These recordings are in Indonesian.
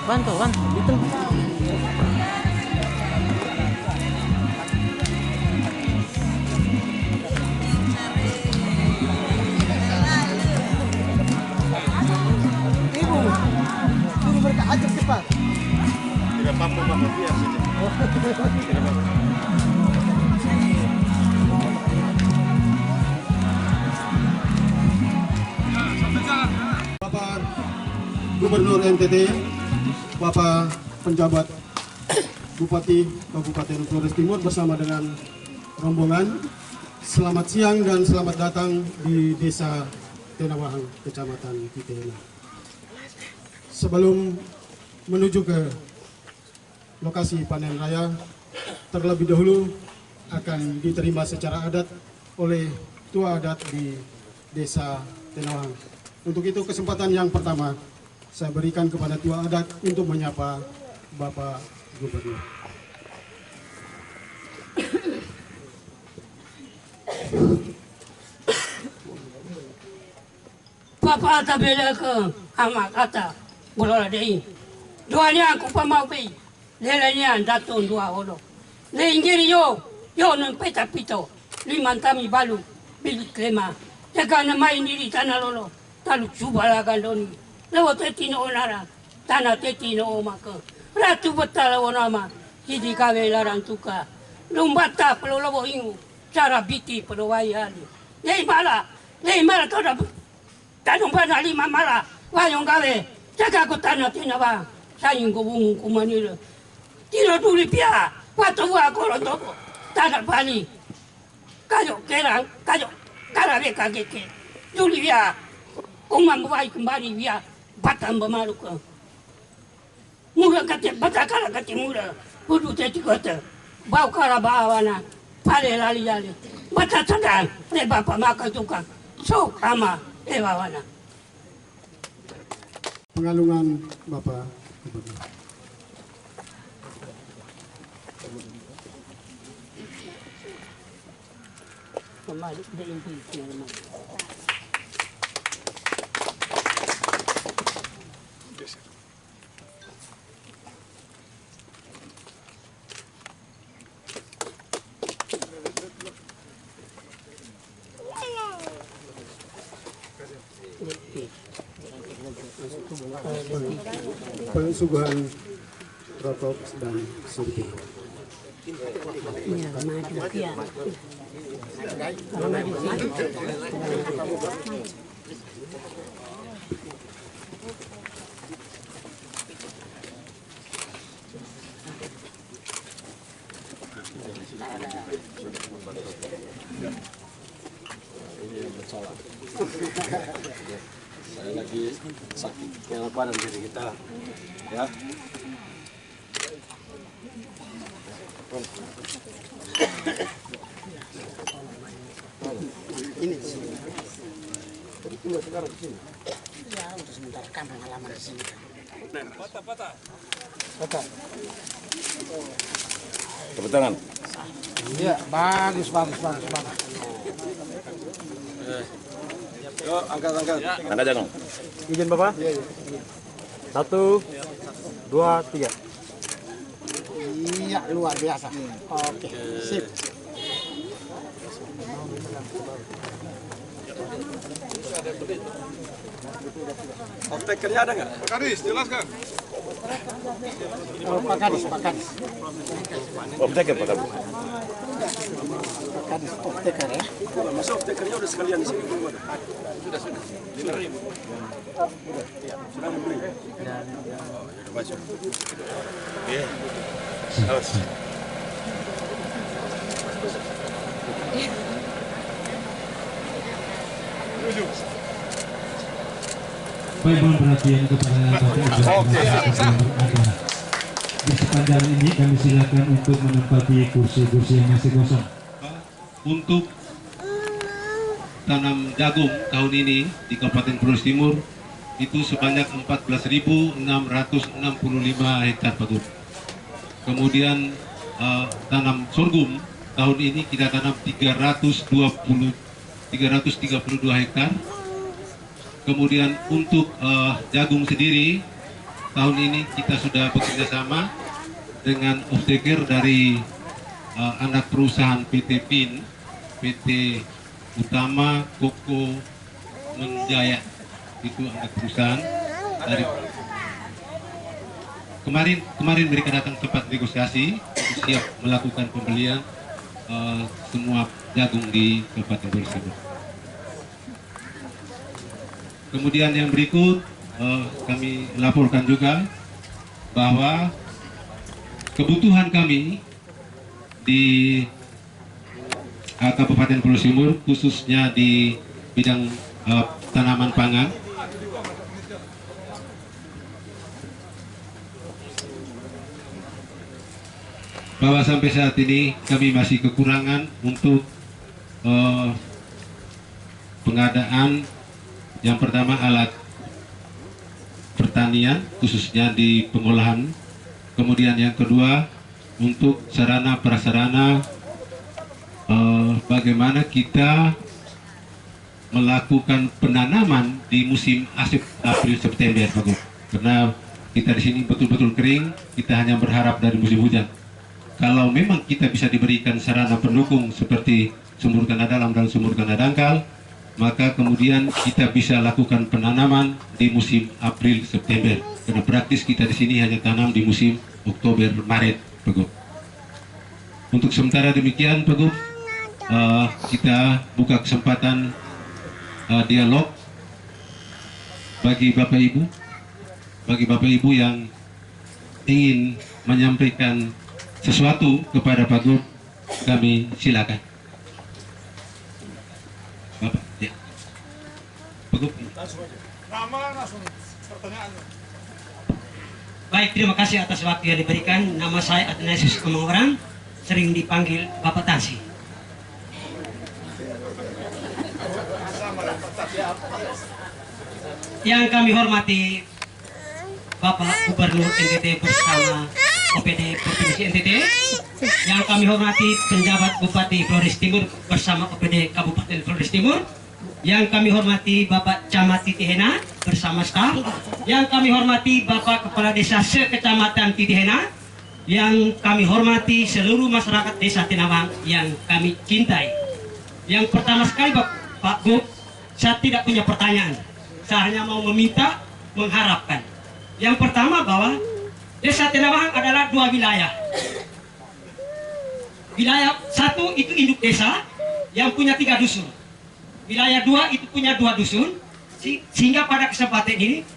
Bantu, bantu, itu. Ibu, suruh mereka ajak cepat. Tidak mampu Bapak biar saja. Tidak mampu. Bapak Gubernur NTT, Bapak penjabat Bupati Kabupaten Flores Timur bersama dengan rombongan, selamat siang dan selamat datang di Desa Tenawahang, Kecamatan Kitena. Sebelum menuju ke lokasi panen raya, terlebih dahulu akan diterima secara adat oleh tua adat di Desa Tenawahang. Untuk itu kesempatan yang pertama saya berikan kepada tua adat untuk menyapa Bapak Gubernur. Papa tabela ke ama kata bola dei. Dua ni aku pamau pi. Lelanya datun dua holo. Le ingiri yo nang peta pito. Limantami balu bil klema. Jaga na mai ni tanah lolo. Talu cuba la galoni. Lewo tetino onara. Tanah tetino omaka. Ratu betala onama. Hidi kawe larang tuka. Lumbata pelolobo ingu. Cara biti pelowayani. Lei mala toda. Tanong pa na lima mala. Wayong kawe. Jaga ko tanah tinaba. Sayang ko bungung kumanila. Tino tuli pia. Wato wa koronto. Tanah bali. Kayo kerang. Kayo. Karabe kageke. Tuli pia. Kung mamuhay kembali dia batang bermalu ke. Mula kata batakala kata mula. Hudu teti kata. Bau kara bawana. Pale lali lali. Batatada. Le bapa maka tukang. So ama ewawana. Pengalungan Bapak Gubernur. Kembali dari impi. Pensuguhan rokok dan surti. Saya lagi sakit kepala badan diri kita, ya. Ini sini. Ini sekarang di sini. Ya, untuk sementara kan pengalaman di sini. Patah. Tepuk tangan. Iya, bagus. Yuk, angkat. Angkat jangan. Izin Bapak. 1, 2, 3. Iya, luar biasa. Oke, sip. Off-takernya ada nggak? Pak Kadis, jelaskan. Oh, Pak Kadis. Off-taker Pak Kabu. Pak Kadis, off-taker ya. Masa off-takernya udah sekalian di sini belum ada? Sudah. Sudah membeli? Sudah masuk. Oke. Harus. Baik, mohon perhatian kepada Bapak di sepanjang ini kami silakan untuk menempati kursi-kursi yang masih kosong. Untuk tanam jagung tahun ini di Kabupaten Flores Timur itu sebanyak 14.665 hektar Pak Gub. Kemudian tanam sorghum tahun ini kita tanam 332 hektar. Kemudian untuk jagung sendiri tahun ini kita sudah bekerja sama dengan off-taker dari anak perusahaan PT PIN, PT Utama Koko Menjaya, itu anak perusahaan dari kemarin mereka datang tempat negosiasi siap melakukan pembelian semua jagung di Kabupaten Flores Timur. Kemudian yang berikut kami laporkan juga bahwa kebutuhan kami di Kabupaten Flores Timur khususnya di bidang tanaman pangan bahwa sampai saat ini kami masih kekurangan untuk pengadaan yang pertama alat pertanian khususnya di pengolahan, kemudian yang kedua untuk sarana prasarana bagaimana kita melakukan penanaman di musim April September, karena kita di sini betul-betul kering, kita hanya berharap dari musim hujan. Kalau memang kita bisa diberikan sarana pendukung seperti sumur tanah dalam dan sumur tanah dangkal, maka kemudian kita bisa lakukan penanaman di musim April September. Karena praktis kita di sini hanya tanam di musim Oktober Maret, Pak Gub. Untuk sementara demikian, Pak Gub, kita buka kesempatan dialog bagi Bapak Ibu yang ingin menyampaikan sesuatu kepada Pak Gub, kami silakan. Bapak, ya. Pak Gub. Baik, terima kasih atas waktu yang diberikan. Nama saya Athanasius Kemangorang, sering dipanggil Bapak Tansi. Yang kami hormati Bapak Gubernur NTT bersama OPD Provinsi NTT, yang kami hormati penjabat Bupati Flores Timur bersama OPD Kabupaten Flores Timur, yang kami hormati Bapak Camat Titihena bersama staf, yang kami hormati Bapak Kepala Desa se-Kecamatan Titihena, yang kami hormati seluruh masyarakat Desa Tinawang yang kami cintai. Yang pertama sekali Pak Gub, saya tidak punya pertanyaan, saya hanya mau meminta, mengharapkan. Yang pertama bahwa Desa Tinawang adalah dua wilayah. Wilayah satu itu induk desa yang punya 3 dusun. Wilayah 2 itu punya 2 dusun. Sehingga pada kesempatan ini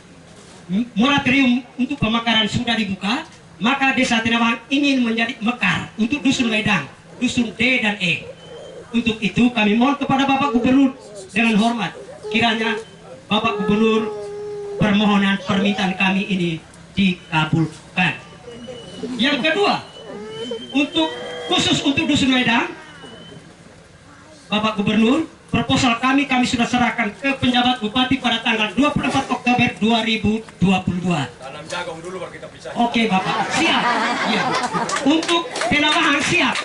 moratorium untuk pemekaran sudah dibuka. Maka Desa Tinawang ingin menjadi mekar untuk dusun Wedang, dusun D dan E. Untuk itu kami mohon kepada Bapak Gubernur dengan hormat, kiranya Bapak Gubernur permohonan permintaan kami ini dikabulkan. Yang kedua, khusus untuk dusun Wedang, Bapak Gubernur, proposal kami sudah serahkan ke penjabat Bupati pada tanggal 24 Oktober 2022. Tanam jagung dulu baru kita bisa. Oke Bapak, siap. Ya. Untuk Tinawang siap.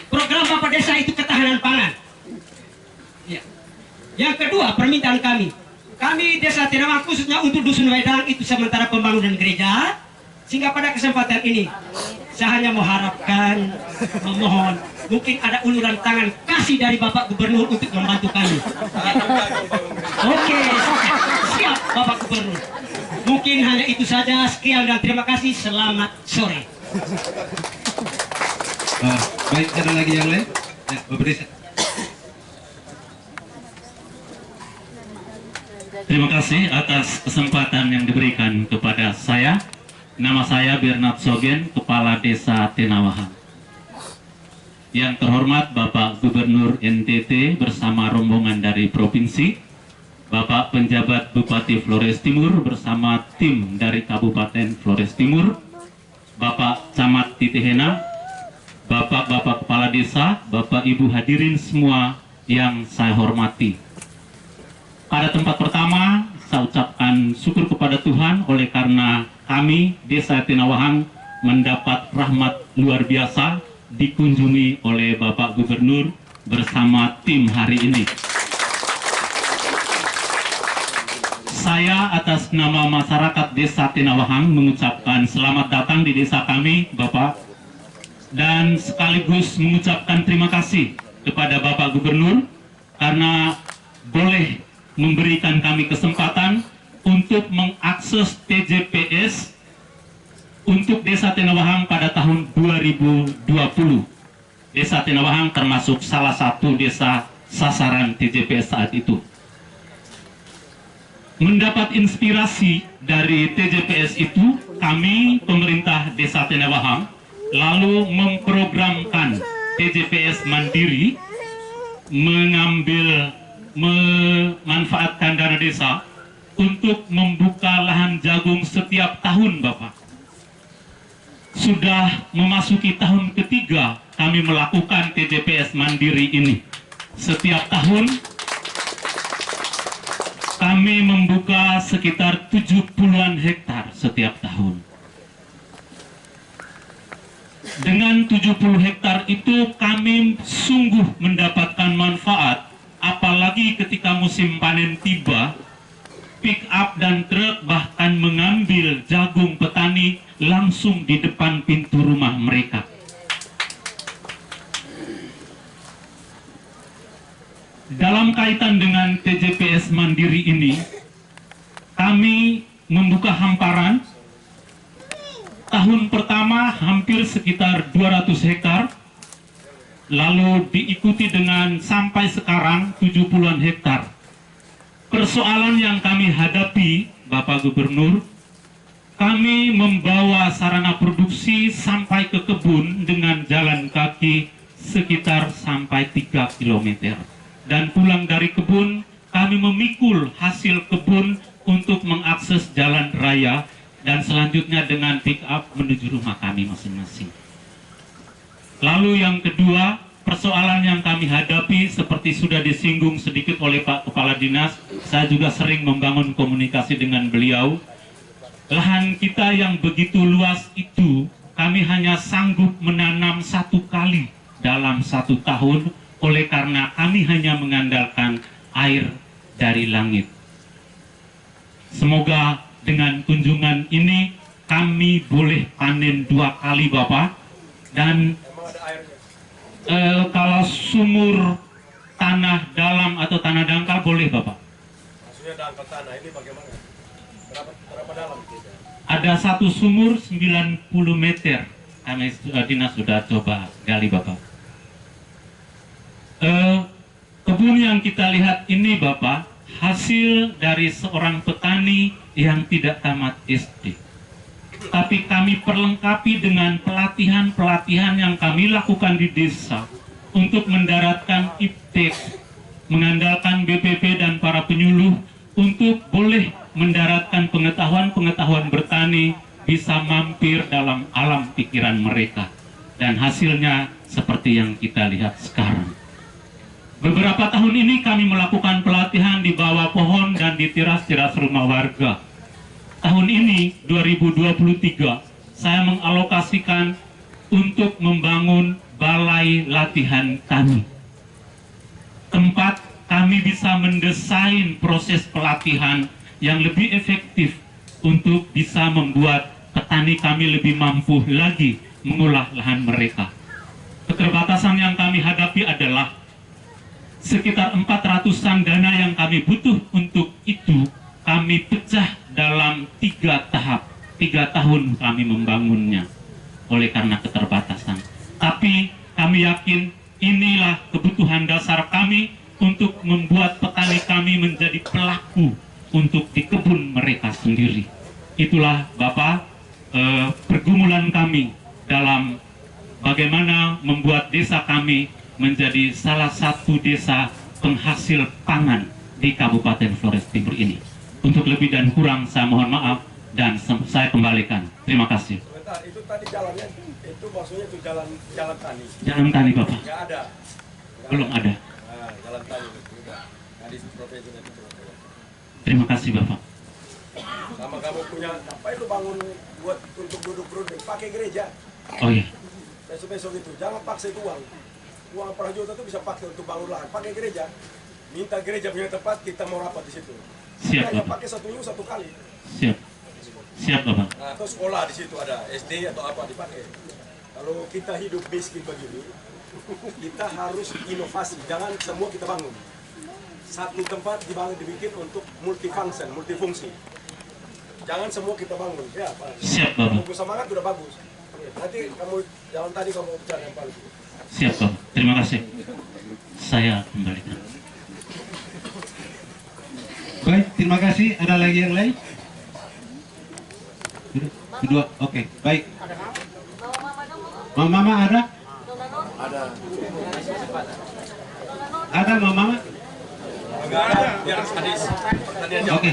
Program Bapak Desa itu ketahanan pangan. Ya. Yang kedua, permintaan kami Desa Tinawang khususnya untuk dusun Wedang itu sementara pembangunan gereja, sehingga pada kesempatan ini saya hanya mengharapkan, memohon, mungkin ada uluran tangan kasih dari Bapak Gubernur untuk membantu kami. Oke, siap Bapak Gubernur. Mungkin hanya itu saja, sekian dan terima kasih, selamat sore. Baik, ada lagi yang lain? Ya, Bapak Desa. Terima kasih atas kesempatan yang diberikan kepada saya. Nama saya Bernard Sogen, Kepala Desa Tinawang. Yang terhormat Bapak Gubernur NTT bersama rombongan dari Provinsi, Bapak Penjabat Bupati Flores Timur bersama tim dari Kabupaten Flores Timur, Bapak Camat Titihena, Bapak-Bapak Kepala Desa, Bapak Ibu hadirin semua yang saya hormati. Pada tempat pertama, saya ucapkan syukur kepada Tuhan oleh karena kami, Desa Tinawang, mendapat rahmat luar biasa dikunjungi oleh Bapak Gubernur bersama tim hari ini. Saya atas nama masyarakat Desa Tinawahang mengucapkan selamat datang di desa kami, Bapak, dan sekaligus mengucapkan terima kasih kepada Bapak Gubernur karena boleh memberikan kami kesempatan untuk mengakses TJPS untuk Desa Tinawahang pada tahun 2020. Desa Tinawahang termasuk salah satu desa sasaran TJPS saat itu. Mendapat inspirasi dari TJPS itu, kami pemerintah Desa Tinawahang lalu memprogramkan TJPS mandiri, memanfaatkan dana desa untuk membuka lahan jagung setiap tahun, Bapak. Sudah memasuki tahun ketiga kami melakukan TJPS mandiri ini. Setiap tahun kami membuka sekitar 70-an hektar setiap tahun. Dengan 70 hektar itu kami sungguh mendapatkan manfaat, apalagi ketika musim panen tiba, pick up dan truk bahkan mengambil jagung petani langsung di depan pintu rumah mereka. Dalam kaitan dengan TJPS mandiri ini, kami membuka hamparan. Tahun pertama hampir sekitar 200 hektar, lalu diikuti dengan sampai sekarang 70-an hektar. Persoalan yang kami hadapi, Bapak Gubernur, kami membawa sarana produksi sampai ke kebun dengan jalan kaki sekitar sampai 3 km. Dan pulang dari kebun, kami memikul hasil kebun untuk mengakses jalan raya dan selanjutnya dengan pick up menuju rumah kami masing-masing. Lalu yang kedua, persoalan yang kami hadapi seperti sudah disinggung sedikit oleh Pak Kepala Dinas, saya juga sering membangun komunikasi dengan beliau. Lahan kita yang begitu luas itu, kami hanya sanggup menanam 1 kali dalam 1 tahun, oleh karena kami hanya mengandalkan air dari langit. Semoga dengan kunjungan ini kami boleh panen 2 kali, Bapak. Dan kalau sumur tanah dalam atau tanah dangkal boleh, Bapak. Maksudnya dangkal tanah ini bagaimana? Berapa dalam? Ada 1 sumur 90 meter. Kami dinas sudah coba gali, Bapak. Kebun yang kita lihat ini, Bapak, hasil dari seorang petani yang tidak tamat SD. Tapi kami perlengkapi dengan pelatihan-pelatihan yang kami lakukan di desa untuk mendaratkan iptek, mengandalkan BPP dan para penyuluh untuk boleh mendaratkan pengetahuan-pengetahuan bertani bisa mampir dalam alam pikiran mereka. Dan hasilnya seperti yang kita lihat sekarang. Beberapa tahun ini kami melakukan pelatihan di bawah pohon dan di teras-teras rumah warga. Tahun ini, 2023, saya mengalokasikan untuk membangun balai latihan kami. Tempat kami bisa mendesain proses pelatihan yang lebih efektif untuk bisa membuat petani kami lebih mampu lagi mengolah lahan mereka. Keterbatasan yang kami hadapi adalah sekitar 400-an dana yang kami butuh untuk itu kami pecah dalam 3 tahap. 3 tahun kami membangunnya oleh karena keterbatasan. Tapi kami yakin inilah kebutuhan dasar kami untuk membuat petani kami menjadi pelaku untuk di kebun mereka sendiri. Itulah Bapak pergumulan kami dalam bagaimana membuat desa kami menjadi salah satu desa penghasil pangan di Kabupaten Flores Timur ini. Untuk lebih dan kurang saya mohon maaf dan saya kembalikan. Terima kasih. Sebentar, itu tadi jalannya, itu maksudnya itu jalan tani. Jalan tani, Bapak. Nggak ada. Belum ada. Nah, jalan tani juga. Nah, di provinsi itu. Terima kasih, Bapak. Sama kamu punya apa itu bangun buat untuk duduk-duduk pakai gereja. Oh iya. Besok-besok itu jangan paksa itu uang. Uang per juta itu bisa pakai untuk bangun lahan, pakai gereja. minta gereja punya tempat, kita mau rapat di situ. Siap, Hanya Bapak. pakai satu minggu satu kali. Siap. Siap, Bapak. Nah, atau sekolah di situ ada SD atau apa dipakai. Kalau kita hidup miskin begini, kita harus inovasi. Jangan semua kita bangun. Satu tempat dibikin untuk multifungsi. Jangan semua kita bangun. Ya, Pak. Siap, Bapak. Bagus semangat udah bagus. Nanti kamu jalan tadi kamu bicara yang paling. Siap, Bapak. Terima kasih. Saya kembalikan. Baik, terima kasih. Ada lagi yang lain? Kedua, oke, baik. Mama ada? Ada Mama? Enggak ada, biar sadis. Tadi aja. Oke.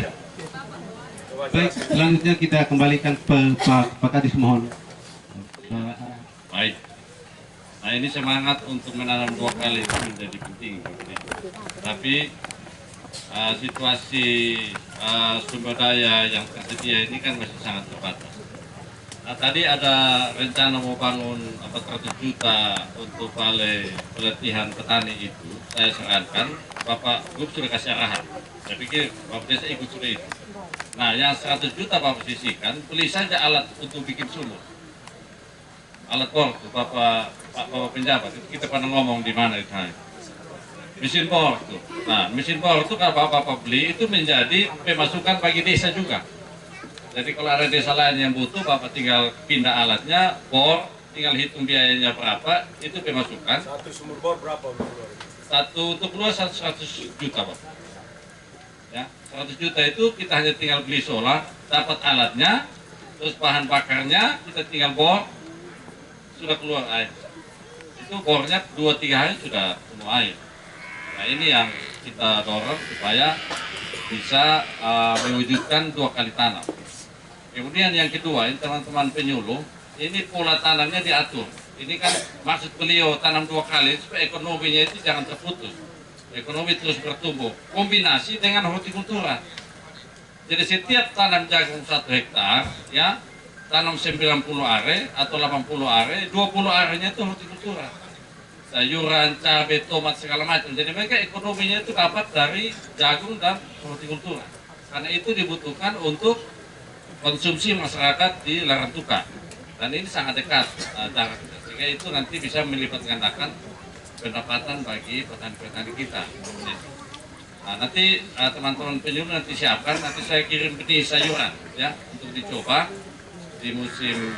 Baik, selanjutnya kita kembalikan Pak Kadis, mohon. Baik. Nah, ini semangat untuk menanam 2 kali itu menjadi penting. Tapi situasi sumber daya yang tersedia ini kan masih sangat terbatas. Nah, tadi ada rencana mau bangun 400 juta untuk balai pelatihan petani itu. Saya sarankan, Bapak Gub sudah kasih arahan. Saya pikir Bapak Desa ikut sudah itu. Nah, yang 100 juta Bapak sisihkan, beli saja alat untuk bikin sumur. Alat bor tuh Bapak penjabat, itu kita pernah ngomong di mana itu. Mesin bor tuh. Nah, mesin bor itu kalau Bapak beli itu menjadi pemasukan bagi desa juga. Jadi kalau ada desa lain yang butuh, Bapak tinggal pindah alatnya, bor, tinggal hitung biayanya berapa, itu pemasukan. Satu sumur bor berapa? Satu untuk keluar 100 juta, Pak. Ya, 100 juta itu kita hanya tinggal beli solar, dapat alatnya, terus bahan bakarnya, kita tinggal bor, sudah keluar air. Itu bornya 2-3 hari sudah penuh air. Nah, ini yang kita dorong supaya bisa mewujudkan 2 kali tanam. Kemudian yang kedua, ini teman-teman penyuluh, ini pola tanamnya diatur. Ini kan maksud beliau tanam 2 kali supaya ekonominya itu jangan terputus. Ekonomi terus bertumbuh. Kombinasi dengan hortikultura. Jadi setiap tanam jagung 1 hektar, ya, tanam 90 are atau 80 are, 20 arenya itu hortikultura. Sayuran, cabai, tomat, segala macam. Jadi mereka ekonominya itu dapat dari jagung dan hortikultura. Karena itu dibutuhkan untuk konsumsi masyarakat di Larantuka, dan ini sangat dekat jaraknya, sehingga itu nanti bisa melipat gandakan pendapatan bagi petani-petani kita. Nah, nanti teman-teman penyuluh nanti siapkan, nanti saya kirim benih sayuran ya untuk dicoba di musim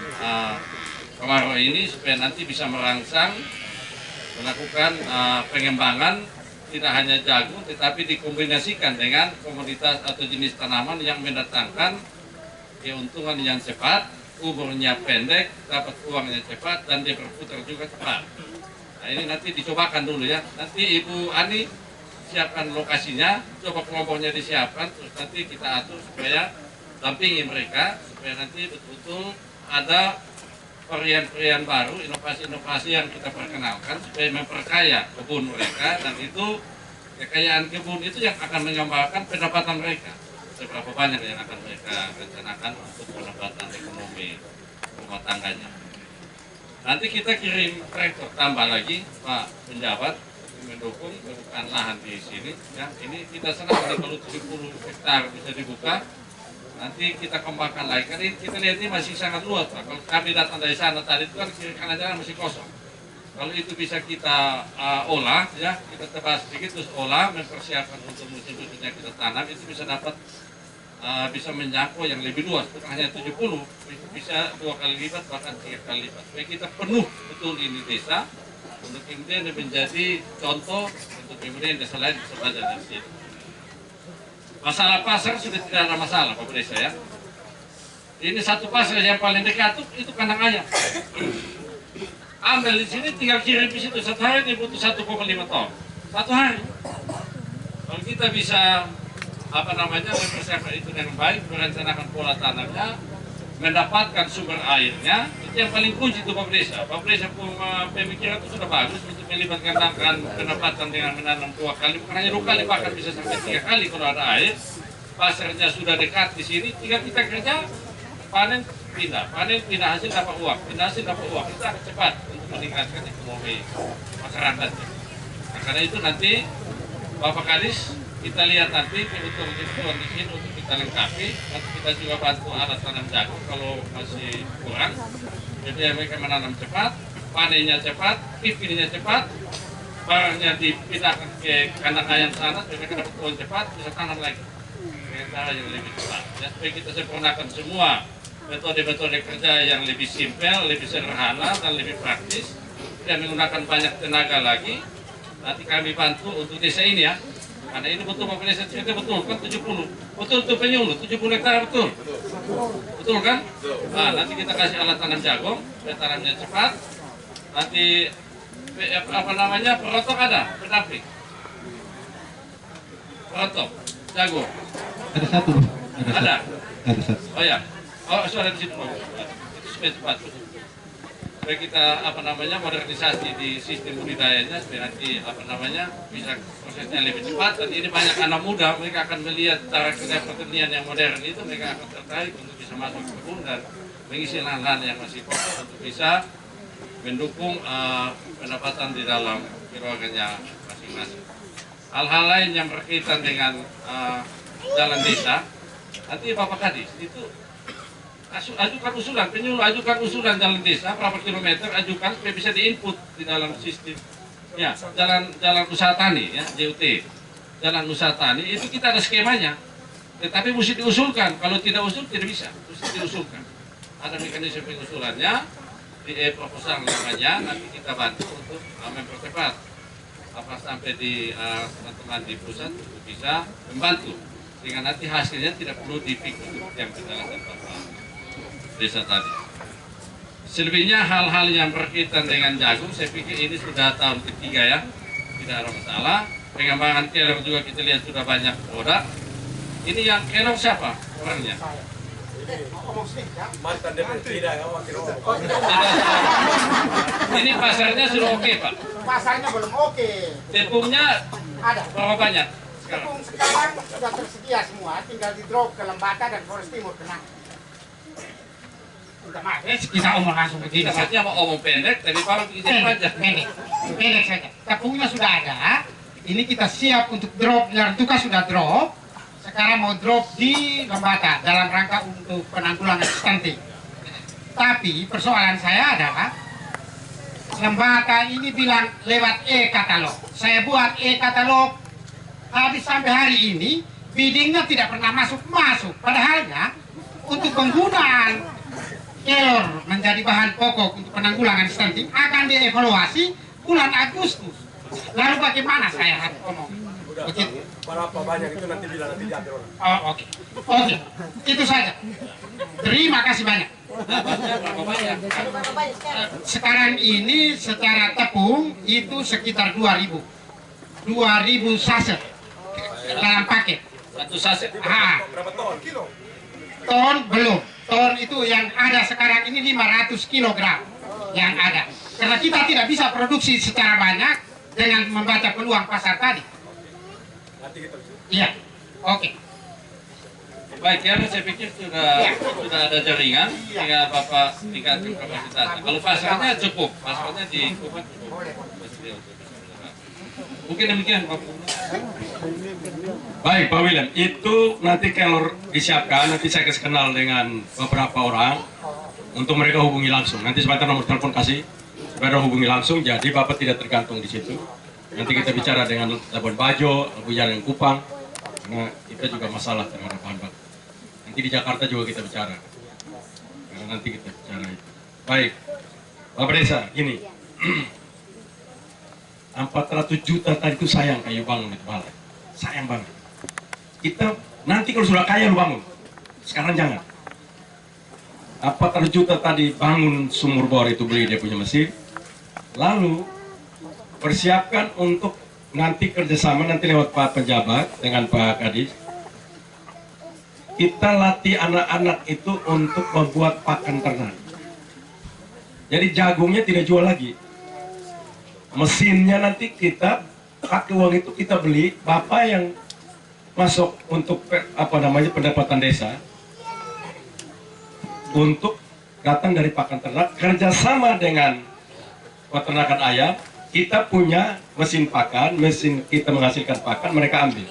kemarau ini supaya nanti bisa merangsang melakukan pengembangan tidak hanya jagung tetapi dikombinasikan dengan komoditas atau jenis tanaman yang mendatangkan keuntungan yang cepat, umurnya pendek, dapat uangnya cepat, dan dia berputar juga cepat. Nah, ini nanti dicobakan dulu ya. Nanti Ibu Ani siapkan lokasinya, coba kelompoknya disiapkan, terus nanti kita atur supaya dampingi mereka, supaya nanti betul-betul ada varian-varian baru, inovasi-inovasi yang kita perkenalkan supaya memperkaya kebun mereka, dan itu kekayaan kebun itu yang akan menggambarkan pendapatan mereka. Seberapa banyak yang akan mereka rencanakan untuk pendapatan ekonomi rumah tangganya. Nanti kita kirim traktor tambah lagi, Pak penjabat mendukung pembukaan lahan di sini. Ya, ini kita senang kalau 70 hektar bisa dibuka. Nanti kita kembangkan lagi. Karena kita lihat ini masih sangat luas, Pak. Kalau kami datang dari sana tadi itu kan kiri kanan jalan masih kosong. Kalau itu bisa kita olah, ya kita tebas sedikit terus olah, mempersiapkan untuk musim berikutnya kita tanam, itu bisa dapat bisa menjangkau yang lebih luas, bukan hanya 70, bisa 2 kali lipat bahkan 3 kali lipat. Supaya kita penuh betul ini desa, untuk kemudian menjadi contoh untuk kemudian desa lain bisa belajar dari sini. Masalah pasar sudah tidak ada masalah, Pak Desa ya. Ini satu pasar yang paling dekat itu kandang ayam. Ambil di sini tinggal kirim di situ, 1 hari dia butuh 1,5 ton. 1 hari. Kalau kita bisa mempersiapkan itu dengan baik, merencanakan pola tanamnya, mendapatkan sumber airnya, itu yang paling kunci itu Pak Desa. Pak Desa pemikiran itu sudah bagus untuk melibatkan pendapatan dengan menanam 2 kali, bukan hanya 2 kali, bahkan bisa sampai 3 kali kalau ada air. Pasarnya sudah dekat di sini, tinggal kita kerja, panen pindah hasil dapat uang, itu akan cepat untuk meningkatkan ekonomi masyarakatnya. Nah, karena itu nanti Bapak Kadis, kita lihat nanti kebutuhan di sini untuk kita lengkapi. Nanti kita juga bantu alat tanam jagung kalau masih kurang. Jadi mereka menanam cepat, panennya cepat, pipinnya cepat, barangnya dipindahkan ke kandang ayam sana, mereka dapat uang cepat, bisa tanam lagi dengan cara yang lebih cepat. Ya, supaya kita sempurnakan semua metode-metode kerja yang lebih simpel, lebih sederhana, dan lebih praktis, dan menggunakan banyak tenaga lagi. Nanti kami bantu untuk desa ini ya, karena ini betul Bapak Desa cerita betul kan 70, betul tuh penyuluh 70 hektar betul, betul kan? Nah, nanti kita kasih alat tanam jagung, tanamnya cepat. Nanti apa namanya perotok ada, pendamping, perotok jagung. Ada satu. Ada. Ada satu. Oh ya, oh suara di situ itu supaya cepat. Supaya kita apa namanya modernisasi di sistem budidayanya supaya nanti apa namanya bisa prosesnya lebih cepat. Dan ini banyak anak muda, mereka akan melihat cara kerja pertanian yang modern itu, mereka akan tertarik untuk bisa masuk ke kebun dan mengisi lahan-lahan yang masih kosong untuk bisa mendukung pendapatan di dalam keluarganya masing-masing. Hal-hal lain yang berkaitan dengan jalan desa, nanti Bapak Kadis itu ajukan usulan, penyuluh ajukan usulan jalan desa berapa kilometer, ajukan supaya bisa diinput di dalam sistem ya jalan usaha tani ya JUT, jalan usaha tani itu kita ada skemanya, tetapi mesti diusulkan. Kalau tidak usul tidak bisa, mesti diusulkan. Ada mekanisme pengusulannya di proposal namanya, nanti kita bantu untuk mempercepat apa sampai di teman-teman di pusat untuk bisa membantu sehingga nanti hasilnya tidak perlu dipikir yang ke dalam desa tadi. Selebihnya hal-hal yang berkaitan dengan jagung, saya pikir ini sudah tahun ketiga ya, tidak ada masalah. Pengembangan kelor juga kita lihat sudah banyak produk. Ini yang kelor siapa orangnya? Mantan DPR tidak, Ini pasarnya sudah oke Pak? Pasarnya belum oke. Tepungnya Ada. berapa banyak? Tepung sekarang sudah tersedia semua, tinggal di drop ke Lembata dan Flores Timur kena. Minta maaf, kita omong langsung begini. Kita mau omong pendek, tapi kalau begini aja. Pendek saja. Tepungnya sudah ada. Ini kita siap untuk drop, Lartuka sudah drop. Sekarang mau drop di Lembata dalam rangka untuk penanggulangan stunting. Tapi persoalan saya adalah Lembata ini bilang lewat e-katalog. Saya buat e-katalog, habis sampai hari ini biddingnya tidak pernah masuk. Padahalnya untuk penggunaan kelor menjadi bahan pokok untuk penanggulangan stunting akan dievaluasi bulan Agustus. Lalu bagaimana saya harus ngomong? Begitu. Berapa banyak itu nanti bilang nanti diambil orang. Oh, oke. Itu saja. Terima kasih banyak. Sekarang ini secara tepung itu sekitar 2.000 saset dalam paket. Satu saset Berapa ton? Ton belum. Ton itu yang ada sekarang ini 500 kg yang ada. Karena kita tidak bisa produksi secara banyak dengan membaca peluang pasar tadi. Nanti kita. Iya. Oke. baik ya, saya pikir sudah ada jaringan sehingga Bapak tingkatkan kapasitasnya. Kalau pasarnya cukup, pasarnya di Kupat cukup. Mungkin demikian Pak. Baik Pak William, itu nanti kelor disiapkan, nanti saya kasih kenal dengan beberapa orang untuk mereka hubungi langsung. Nanti sebentar nomor telepon kasih, supaya hubungi langsung, jadi Bapak tidak tergantung di situ. Nanti kita bicara dengan Labuan Bajo, Labuan Kupang, karena kita juga masalah terhadap bahan baku. Nanti di Jakarta juga kita bicara, karena nanti kita bicara itu. Baik, Bapak Desa, gini, 400 juta tadi itu sayang kayu bangun itu balai, sayang banget. Kita nanti kalau sudah kaya lu bangun, sekarang jangan. 400 juta tadi bangun sumur bor itu, beli dia punya mesin, lalu persiapkan untuk nanti kerjasama nanti lewat Pak Pejabat dengan Pak Kadis. Kita latih anak-anak itu untuk membuat pakan ternak. Jadi jagungnya tidak jual lagi. Mesinnya nanti kita pakai uang itu kita beli. Bapak yang masuk untuk pendapatan desa untuk datang dari pakan ternak, kerjasama dengan peternakan ayam, kita punya mesin pakan, mesin kita menghasilkan pakan, mereka ambil.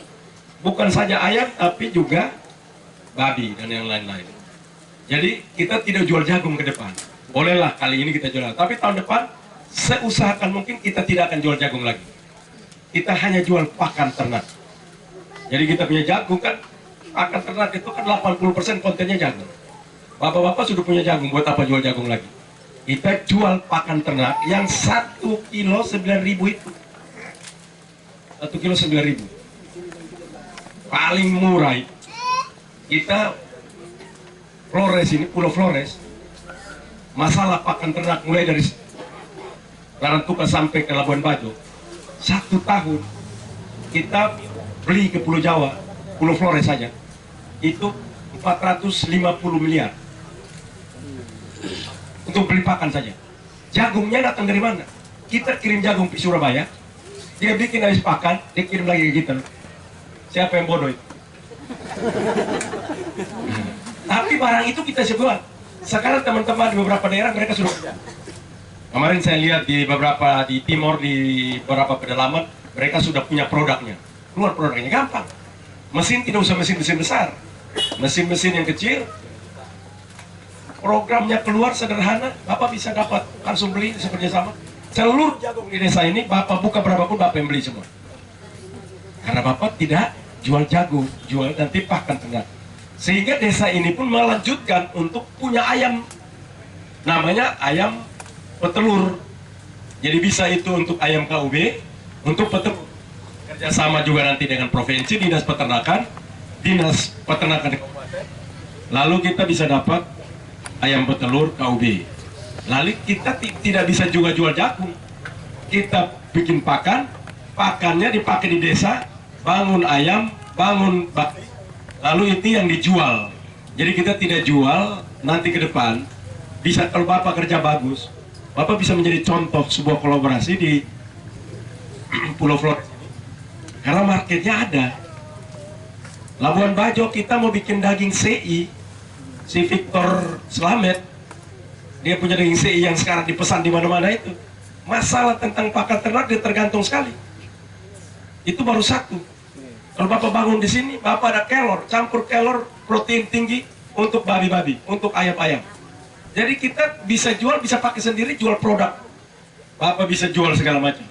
Bukan saja ayam, tapi juga babi dan yang lain-lain. Jadi kita tidak jual jagung ke depan. Bolehlah kali ini kita jual, tapi tahun depan seusahakan mungkin kita tidak akan jual jagung lagi. Kita hanya jual pakan ternak. Jadi kita punya jagung kan, pakan ternak itu kan 80% kontennya jagung. Bapak-bapak sudah punya jagung, buat apa jual jagung lagi? Kita jual pakan ternak yang 1 kilo 9.000 itu. 1 kilo 9.000. Paling murah itu. Kita Flores ini, Pulau Flores, masalah pakan ternak mulai dari Larantuka sampai ke Labuan Bajo, 1 tahun kita beli ke Pulau Jawa, Pulau Flores saja, itu 450 miliar untuk beli pakan saja. Jagungnya datang dari mana? Kita kirim jagung ke Surabaya, dia bikin habis pakan, dia kirim lagi ke kita. Siapa yang bodoh itu? Tapi barang itu kita sebuah. Sekarang teman-teman di beberapa daerah mereka sudah. Kemarin saya lihat di beberapa di Timor, di beberapa pedalaman, mereka sudah punya produknya. Keluar produknya gampang. Mesin tidak usah mesin-mesin besar. Mesin-mesin yang kecil. Programnya keluar sederhana, Bapak bisa dapat langsung beli seperti sama. Seluruh jagung di desa ini Bapak buka berapapun Bapak yang beli semua. Karena Bapak tidak jual jagung, jual nanti pakan ternak. Sehingga desa ini pun melanjutkan untuk punya ayam, namanya ayam petelur. Jadi bisa itu untuk ayam KUB, untuk petelur. Kerjasama juga nanti dengan provinsi, dinas peternakan di kabupaten. Lalu kita bisa dapat ayam petelur KUB. Lalu kita tidak bisa juga jual jagung. Kita bikin pakan, pakannya dipakai di desa, bangun ayam, bangun babi, lalu itu yang dijual. Jadi kita tidak jual, nanti ke depan bisa, kalau Bapak kerja bagus, Bapak bisa menjadi contoh sebuah kolaborasi di Pulau Flores ini. Karena marketnya ada. Labuan Bajo kita mau bikin daging CI, si Victor Slamet, dia punya daging CI yang sekarang dipesan di mana-mana itu. Masalah tentang pakan ternak dia tergantung sekali. Itu baru satu. Kalau Bapak bangun di sini, Bapak ada kelor, campur kelor, protein tinggi untuk babi-babi, untuk ayam-ayam. Jadi kita bisa jual, bisa pakai sendiri, jual produk. Bapak bisa jual segala macam.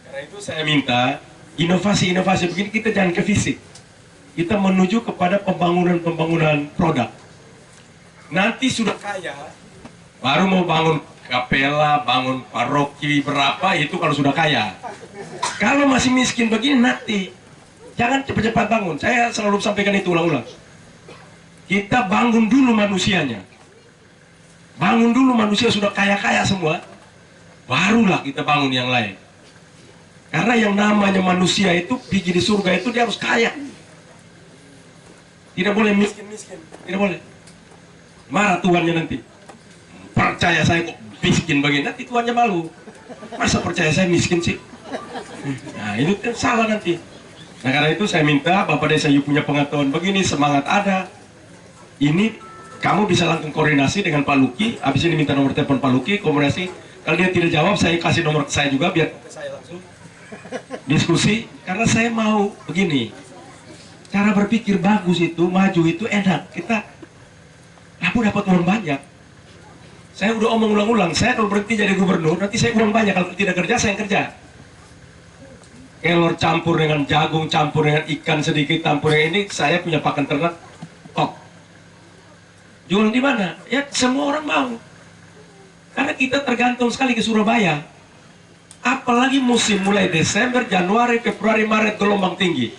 Karena itu saya minta inovasi-inovasi begini kita jangan ke fisik. Kita menuju kepada pembangunan produk. Nanti sudah kaya, baru mau bangun kapela, bangun paroki berapa, itu kalau sudah kaya. Kalau masih miskin begini nanti, jangan cepat-cepat bangun. Saya selalu sampaikan itu ulang-ulang. Kita bangun dulu manusianya. Bangun dulu manusia sudah kaya-kaya semua, barulah kita bangun yang lain. Karena yang namanya manusia itu, biji di surga itu dia harus kaya. Tidak boleh miskin-miskin, tidak boleh. Marah Tuhannya nanti. Percaya saya kok miskin begini, nanti Tuhannya malu. Masa percaya saya miskin sih? Nah itu salah nanti. Nah karena itu saya minta Bapak Desa You punya pengetahuan begini, semangat ada. Ini kamu bisa langsung koordinasi dengan Pak Luki. Habis ini minta nomor telepon Pak Luki, komunikasi. Kalau dia tidak jawab, saya kasih nomor ke saya juga biar saya langsung diskusi. Karena saya mau begini. Cara berpikir bagus itu, maju itu enak. Aku dapat uang banyak. Saya udah omong ulang-ulang, saya kalau berhenti jadi gubernur, nanti saya uang banyak. Kalau tidak kerja, saya yang kerja. Kelor campur dengan jagung, campur dengan ikan sedikit, campur dengan ini, saya punya pakan ternak top. Jual di mana? Ya semua orang mau. Karena kita tergantung sekali ke Surabaya. Apalagi musim mulai Desember, Januari, Februari, Maret gelombang tinggi.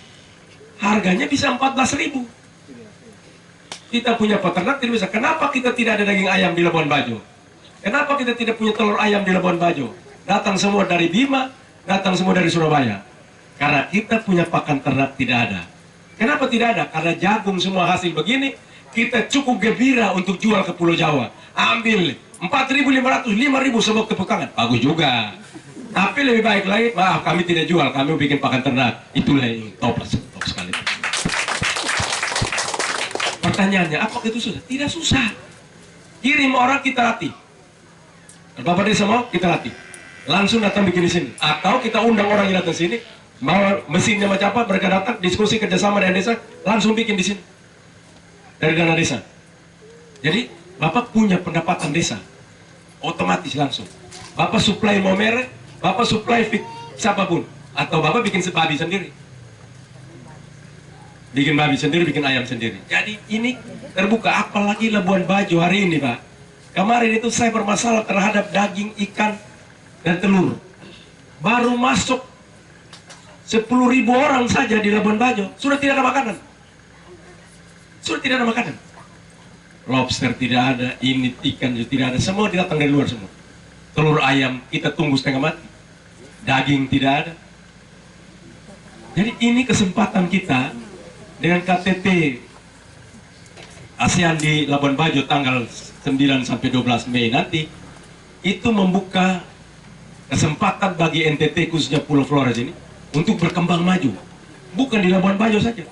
Harganya bisa 14.000. Kita punya peternak tidak bisa. Kenapa kita tidak ada daging ayam di Labuan Bajo? Kenapa kita tidak punya telur ayam di Labuan Bajo? Datang semua dari Bima, datang semua dari Surabaya. Karena kita punya pakan ternak tidak ada. Kenapa tidak ada? Karena jagung semua hasil begini, kita cukup gembira untuk jual ke Pulau Jawa. Ambil 4.500, 5.000 sebuah kepekangan. Bagus juga. Tapi lebih baik lagi, maaf kami tidak jual, kami bikin pakan ternak. Itulah yang top sekali. Pertanyaannya, apakah itu susah? Tidak susah. Kirim orang kita latih. Bapak Desa mau, kita latih. langsung datang bikin di sini. Atau kita undang orang yang datang sini, bawa mesinnya macam apa, mereka datang, diskusi kerjasama dengan desa, langsung bikin di sini. Dari dana desa. Jadi, Bapak punya pendapatan desa, otomatis langsung. Bapak supply mau merek, Bapak supply siapapun. Atau Bapak bikin babi sendiri. Bikin babi sendiri, bikin ayam sendiri. Jadi ini terbuka, apalagi Labuan Bajo hari ini, Pak. Kemarin itu saya bermasalah terhadap daging, ikan, dan telur. Baru masuk 10.000 orang saja di Labuan Bajo, sudah tidak ada makanan. Sudah tidak ada makanan. Lobster tidak ada, ini ikan juga tidak ada, semua datang dari luar semua. Telur ayam kita tunggu setengah mati. Daging tidak ada. Jadi ini kesempatan kita dengan KTT ASEAN di Labuan Bajo tanggal 9 sampai 12 Mei nanti, itu membuka kesempatan bagi NTT khususnya Pulau Flores ini untuk berkembang maju. Bukan di Labuan Bajo saja.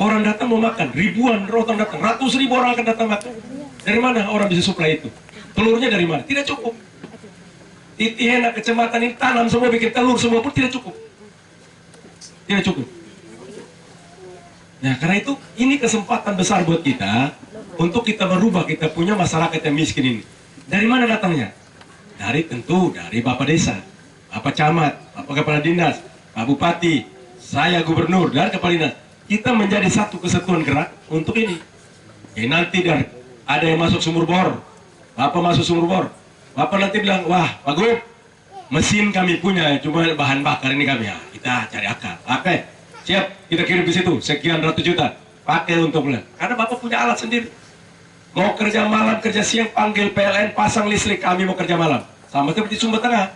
Orang datang mau makan, ribuan orang datang, ratus ribu orang akan datang makan. Dari mana orang bisa suplai itu? Telurnya dari mana? Tidak cukup. Titihena kecamatan ini tanam semua, bikin telur semua pun tidak cukup. Tidak cukup. Nah, karena itu ini kesempatan besar buat kita untuk kita merubah kita punya masyarakat yang miskin ini. Dari mana datangnya? Dari Bapak Desa, Bapak Camat, Bapak Kepala Dinas, Pak Bupati, saya Gubernur, dan Kepala Dinas. Kita menjadi satu kesatuan gerak untuk ini. Nanti ada yang masuk sumur bor, Bapak masuk sumur bor, Bapak nanti bilang, wah Pak Gub, mesin kami punya, cuma bahan bakar ini kami, ya, kita cari akal. Oke, siap, kita kirim ke situ, sekian ratus juta, pakai untuk bulan. Karena Bapak punya alat sendiri. Mau kerja malam, kerja siang, panggil PLN, pasang listrik, kami mau kerja malam. Sama seperti Sumber Tengah.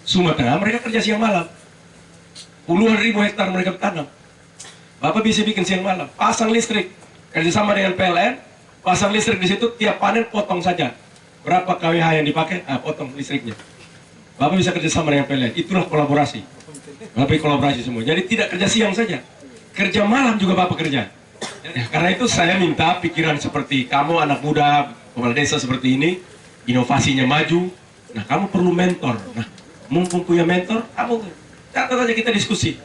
Sumber Tengah mereka kerja siang malam. Puluhan ribu hektar mereka tanam. Bapak bisa bikin siang malam, pasang listrik, kerjasama dengan PLN, pasang listrik di situ, tiap panen potong saja. Berapa kWh yang dipakai? Potong listriknya. Bapak bisa kerjasama dengan PLN, itulah kolaborasi. Bapak kolaborasi semua. Jadi tidak kerja siang saja, kerja malam juga Bapak kerja. Karena itu saya minta pikiran seperti kamu anak muda, kepala desa seperti ini, inovasinya maju. Nah, kamu perlu mentor. Nah, mumpung punya mentor, kamu catat aja, kita diskusi.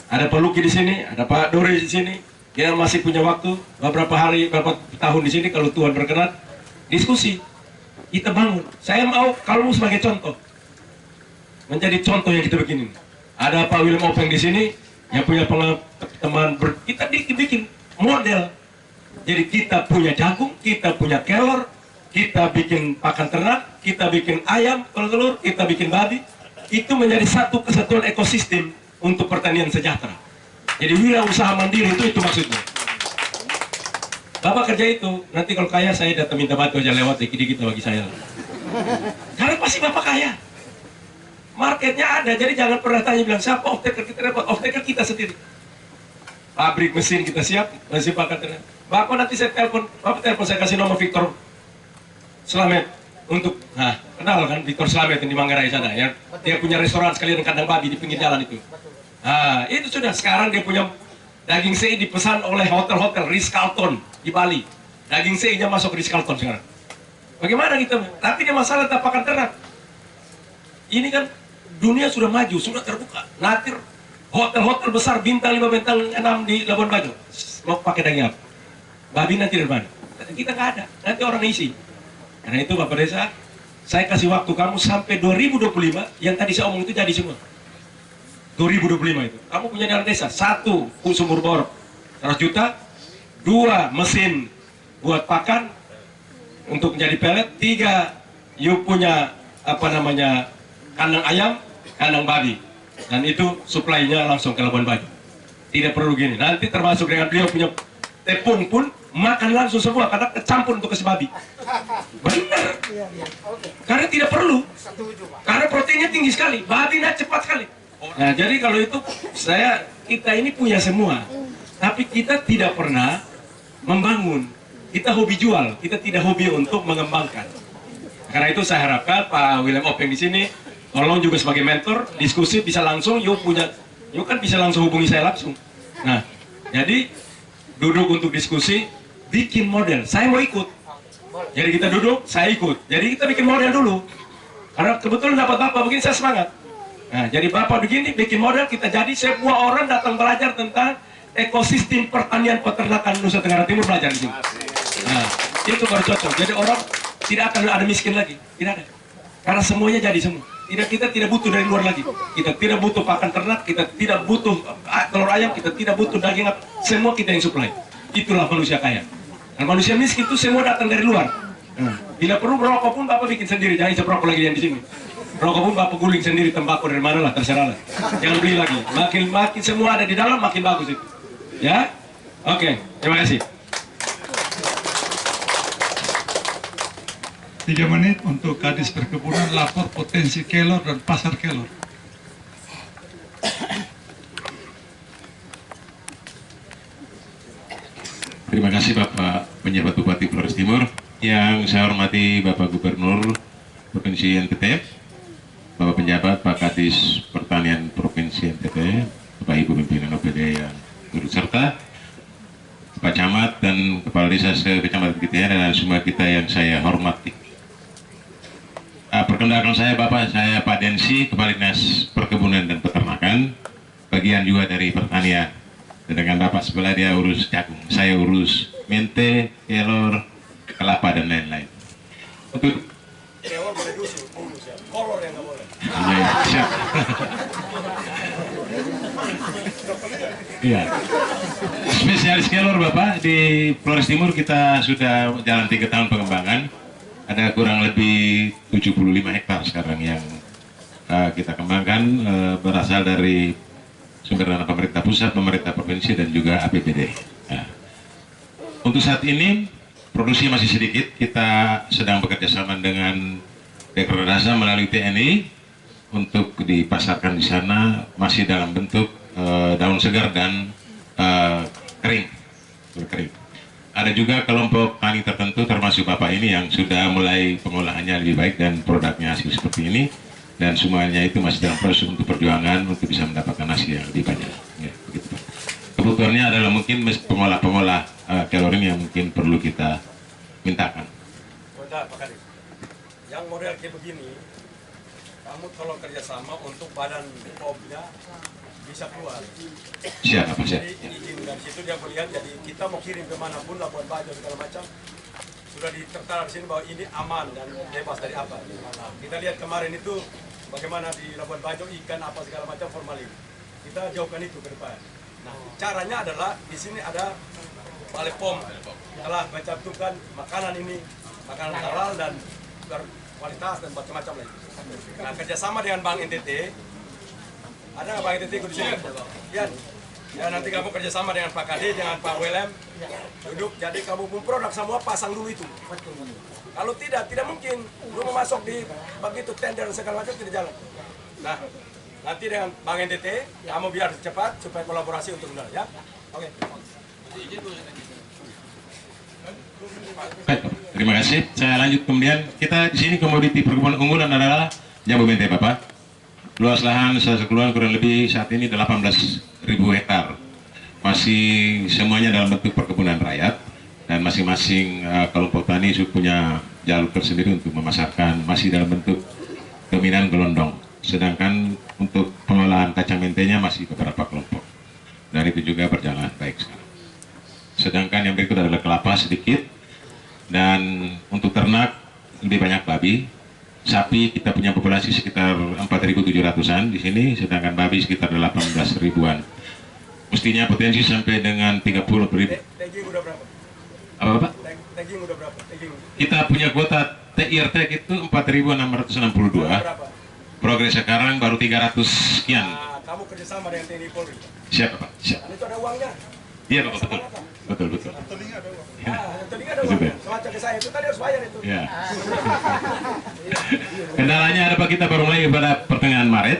Ada Pak Luki di sini, ada Pak Dore di sini. Dia masih punya waktu beberapa hari, beberapa tahun di sini kalau Tuhan berkenan. Diskusi, kita bangun. Saya mau kalau sebagai contoh, menjadi contoh yang kita bikin ini. Ada Pak William Openg di sini yang punya teman kita bikin model. Jadi kita punya jagung, kita punya kelor, kita bikin pakan ternak, kita bikin ayam, telur, kita bikin babi. Itu menjadi satu kesatuan ekosistem untuk pertanian sejahtera. Jadi wirausaha mandiri itu maksudnya. Bapak kerja itu, nanti kalau kaya saya datang minta bantu aja lewat dikit-dikit bagi saya. Karena pasti Bapak kaya. Marketnya ada, jadi jangan pernah tanya bilang siapa off-taker, kita repot, off-taker kita sendiri. Pabrik mesin kita siap, mesin pakan ternak. Bapak nanti saya telepon, Bapak telepon saya kasih nomor Victor Slamet untuk, kenal kan Victor Slamet yang di Manggarai sana, ya. Dia punya restoran sekalian kandang babi di pinggir jalan itu. Itu sudah, sekarang dia punya daging CI dipesan oleh hotel-hotel Ritz-Carlton di Bali. Daging CI-nya masuk ke Ritz-Carlton sekarang. Bagaimana kita? Tapi dia masalah pakan ternak. Ini kan dunia sudah maju, sudah terbuka. Nanti hotel-hotel besar bintang 5, bintang 6 di Labuan Bajo mau pakai daging apa? Babi nanti dari mana? Kita nggak ada, nanti orang isi. Karena itu Bapak Desa, saya kasih waktu kamu sampai 2025, yang tadi saya omong itu jadi semua. 2025 itu, kamu punya dana desa, 1 sumur bor 100 juta, 2 mesin buat pakan untuk menjadi pelet, 3 you punya kandang ayam, kandang babi, dan itu suplainya langsung ke Labuan Bajo. Tidak perlu gini. Nanti termasuk dengan beliau punya tepung pun makan langsung semua karena kecampur untuk kasih babi. Benar. Karena tidak perlu. Karena proteinnya tinggi sekali, babinya cepat sekali. Nah, jadi kalau itu kita ini punya semua, tapi kita tidak pernah membangun. Kita hobi jual, kita tidak hobi untuk mengembangkan. Karena itu saya harapkan Pak William Openg di sini tolong juga sebagai mentor, diskusi bisa langsung, yuk kan bisa langsung hubungi saya langsung. Nah, jadi duduk untuk diskusi, bikin model. Saya mau ikut. Jadi kita duduk, saya ikut. Jadi kita bikin model dulu. Karena kebetulan dapat Bapak begini saya semangat. Nah, jadi Bapak begini bikin model, kita jadi semua orang datang belajar tentang ekosistem pertanian peternakan Nusa Tenggara Timur, belajar di sini. Nah, itu baru cocok. Jadi orang tidak akan ada miskin lagi, tidak ada. Karena semuanya jadi semua. Kita tidak butuh dari luar lagi. Kita tidak butuh pakan ternak, kita tidak butuh telur ayam, kita tidak butuh daging, semua kita yang supply. Itulah manusia kaya. Nah, manusia miskin itu semua datang dari luar. Nah, tidak perlu rokok pun Bapak bikin sendiri, jangan isap rokok lagi yang di sini. Rokok pun Bapak guling sendiri, tembakau dari mana lah, terserah lah. Jangan beli lagi. Makin semua ada di dalam, makin bagus itu. Ya, oke, terima kasih. 3 menit untuk Kadis Perkebunan lapor potensi kelor dan pasar kelor. Terima kasih Bapak Penjabat Bupati Flores Timur. Yang saya hormati Bapak Gubernur Provinsi NTT, Bapak Penjabat, Pak Kadis Pertanian Provinsi NTT, Bapak Ibu pimpinan OPD yang turut serta, Pak Camat dan Kepala Desa se-Kecamatan kita dan semua kita yang saya hormati. Perkenalkan saya Bapak, saya Pak Densi, Kepala Dinas Perkebunan dan Peternakan, bagian juga dari pertanian. Sedangkan Bapak sebelah dia urus jagung, saya urus mente, kelor, kelapa dan lain-lain. Untuk Kelor boleh urus ya, kolor yang nggak boleh. Iya, siap. Iya. Spesialis kelor Bapak di Flores Timur kita sudah jalan 3 tahun pengembangan. Ada kurang lebih 75 hektar sekarang yang kita kembangkan, berasal dari sumber dana pemerintah pusat, pemerintah provinsi dan juga APBD. Nah, untuk saat ini produksi masih sedikit. Kita sedang bekerja sama dengan Dekranasa melalui TNI untuk dipasarkan di sana, masih dalam bentuk daun segar dan kering. Ada juga kelompok tani tertentu termasuk Bapak ini yang sudah mulai pengolahannya lebih baik dan produknya hasil seperti ini, dan semuanya itu masih dalam proses untuk perjuangan untuk bisa mendapatkan hasil yang lebih banyak. Ya, begitu Pak. Kebutuhannya adalah mungkin pengolah-pengolah kelor ini yang mungkin perlu kita mintakan. Bentar, Pak Kadis. Yang model kayak begini, kamu tolong kerjasama untuk badan POM-nya bisa keluar. Siap, Pak. Siap. Jadi izin dari situ dia melihat, jadi kita mau kirim kemanapun, Labuan Bajo segala macam, sudah ditertara di sini bahwa ini aman dan bebas dari apa. Nah, kita lihat kemarin itu bagaimana di Labuan Bajo ikan apa segala macam formalin. Kita jauhkan itu ke depan. Nah, caranya adalah di sini ada Balai POM telah mencantumkan makanan ini, makanan halal dan berkualitas dan macam-macam lagi. Nah, kerjasama dengan Bank NTT, ada nggak Bank NTT ikut di sini? Ya, nanti kamu kerjasama dengan Pak Kadis, dengan Pak WLM, duduk, jadi kamu pun produk semua pasang dulu itu. Kalau tidak mungkin. Lu mau masuk di begitu tender dan segala macam tidak jalan. Nah, nanti dengan Bank NTT, kamu biar cepat supaya kolaborasi untuk benar, ya? Oke. Baik, terima kasih. Saya lanjut kemudian. Kita di sini komoditi perkebunan unggulan adalah jambu mente Bapak. Luas lahan sekeluruhan kurang lebih saat ini 18.000 hektar. Masih semuanya dalam bentuk perkebunan rakyat dan masing-masing kelompok tani punya jalur tersendiri untuk memasarkan, masih dalam bentuk dominan gelondong. Sedangkan untuk pengolahan kacang mentenya masih beberapa kelompok. Dan itu juga berjalan baik sekarang. Sedangkan yang berikut adalah kelapa sedikit, dan untuk ternak lebih banyak babi. Sapi kita punya populasi sekitar 4.700-an di sini, sedangkan babi sekitar 18 ribuan. Mestinya potensi sampai dengan 30 ribu. Tagging udah berapa? Apa Bapak? Tagging udah berapa? Tagging. Kita punya kuota TIR tag itu 4.662. Progres sekarang baru 300 sekian. Nah, kamu kerjasama dengan TNI Polri. Siap Pak, siap. Dan itu ada uangnya. Iya Bapak, betul. Betul. Telinga ada uangnya. Semacam ke saya itu tadi harus bayar itu. Ya. Kendalanya ada Pak, kita baru mulai pada pertengahan Maret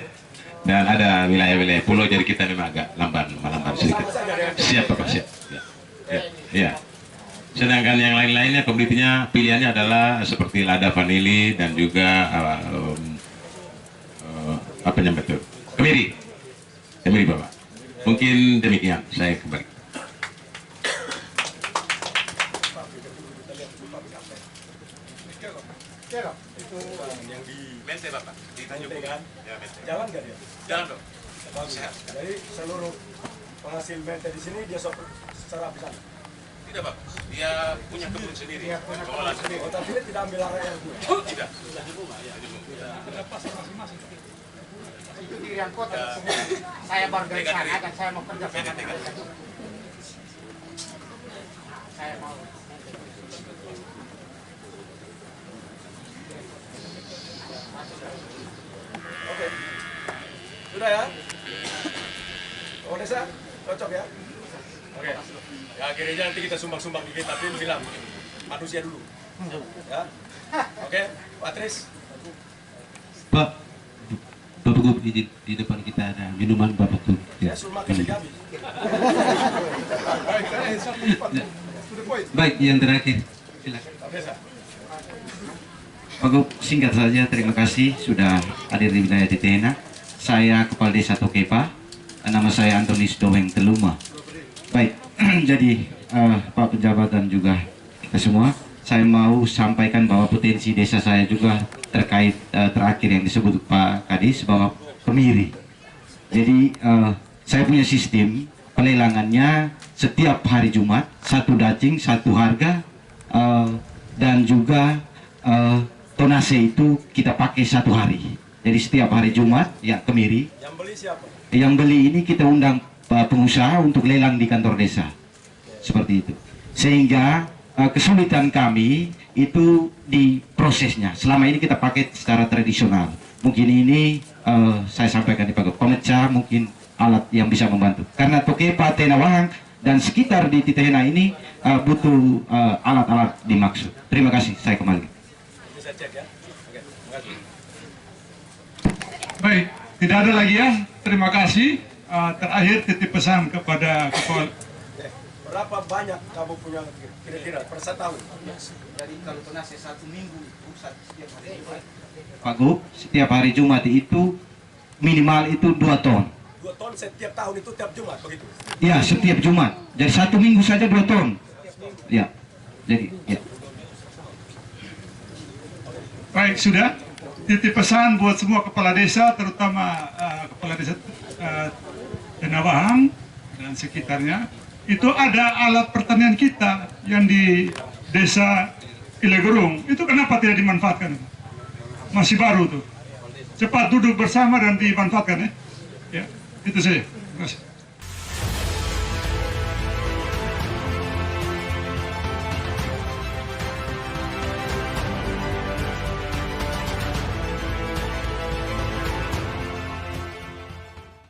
dan ada wilayah-wilayah pulau, jadi kita memang agak lamban sedikit. Siap Bapak, siap. Ya. Sedangkan yang lain-lainnya komoditinya pilihannya adalah seperti lada vanili dan juga apa yang betul? Kemiri Bapak. Mungkin demikian, saya kembali. Yang di Mente Bete Bapak. Bete kan? Ya, Bete. Jalan nggak dia? Jalan dong. Bagus. Sehat. Jadi seluruh penghasil mente di sini dia secara bisa? Tidak Pak. Dia punya kebun sendiri. Dia punya kebun sendiri. Oh, tapi dia tidak ambil area yang dulu? Tidak. Tidak pasar masing-masing. Itu di yang kota. Saya baru dari sana dan saya mau kerja sama mereka. Saya mau. Oke. Sudah ya? Oh desa, cocok ya? Oke. Ya gereja nanti kita sumbang-sumbang dikit, tapi bilang manusia dulu. Ya? Oke, Patris. Pak, Bapak Gub, di depan kita ada minuman Bapak Gub. Ya, suruh makan di kami. Baik, yang terakhir. Silakan. Pak Gub, singkat saja, terima kasih sudah hadir di wilayah Tetehena. Saya Kepala Desa Tokepa, nama saya Antonis Doweng Teluma. Baik, jadi Pak Pejabat dan juga kita semua, saya mau sampaikan bahwa potensi desa saya juga terkait terakhir yang disebut Pak Kadis bahwa kemiri. Jadi saya punya sistem pelelangannya setiap hari Jumat, satu dacing, satu harga, dan juga tonase itu kita pakai satu hari. Jadi setiap hari Jumat ya kemiri. Yang beli siapa? Yang beli ini kita undang pengusaha untuk lelang di kantor desa. Seperti itu. Sehingga kesulitan kami itu di prosesnya. Selama ini kita pakai secara tradisional. Mungkin ini saya sampaikan di Pak Gub, pemecah mungkin alat yang bisa membantu. Karena Tokepa, Tenawahang dan sekitar di Tetehena ini butuh alat-alat dimaksud. Terima kasih, saya kembali. Bisa cek ya. Oke, terima kasih. Baik, tidak ada lagi ya. Terima kasih. Terakhir titip pesan kepada kepala. Berapa banyak kamu punya kira-kira per setahun? Jadi kalau tonase 1 minggu itu setiap hari Jumat. Pak Gub, setiap hari Jumat itu minimal itu 2 ton. 2 ton setiap tahun itu tiap Jumat begitu? Ya, setiap Jumat. Jadi 1 minggu saja 2 ton. Ya, jadi ya. Baik, sudah. Titip pesan buat semua kepala desa, terutama kepala desa Tenawahang dan sekitarnya. Itu ada alat pertanian kita yang di desa Ilegurung. Itu kenapa tidak dimanfaatkan? Masih baru tuh. Cepat duduk bersama dan dimanfaatkan ya. Ya, itu saja. Terima kasih.